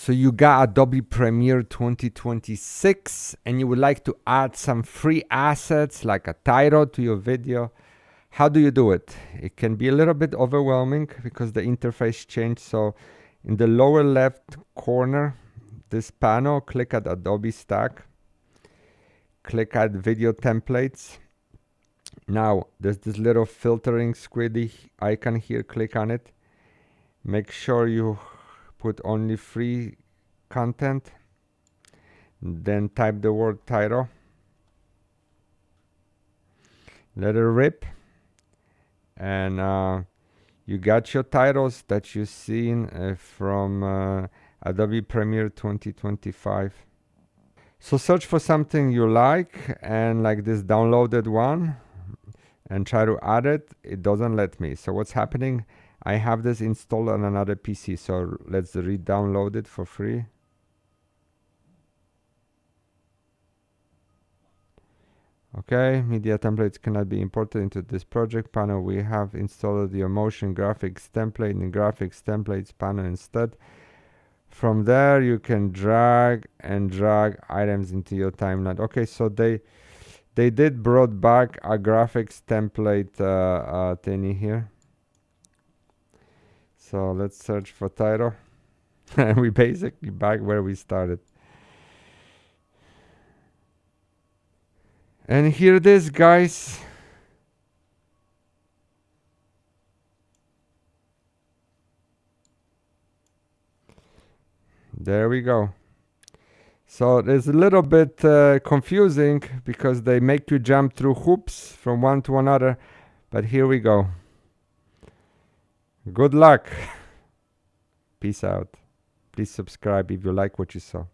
So you got Adobe Premiere 2026 and you would like to add some free assets like a title to your video. How do you do it? It can be a little bit overwhelming because the interface changed. So in the lower left corner, this panel, click at Adobe Stack, click at Video Templates. Now there's this little filtering squiddy icon here, click on it. Make sure you put only free content, then type the word title, let it rip, and you got your titles that you've seen from Adobe Premiere 2025. So search for something you like, and like this downloaded one, and try to add it. It doesn't let me. So what's happening? I have this installed on another PC, so let's re-download it for free. Okay, media templates cannot be imported into this project panel. We have installed the motion graphics template in graphics templates panel instead. From there, you can drag and drag items into your timeline. Okay, so they did brought back a graphics template thingy here. So let's search for title. And we basically back where we started. And here it is, guys. There we go. So it's a little bit confusing because they make you jump through hoops from one to another. But here we go. Good luck. Peace out. Please subscribe if you like what you saw.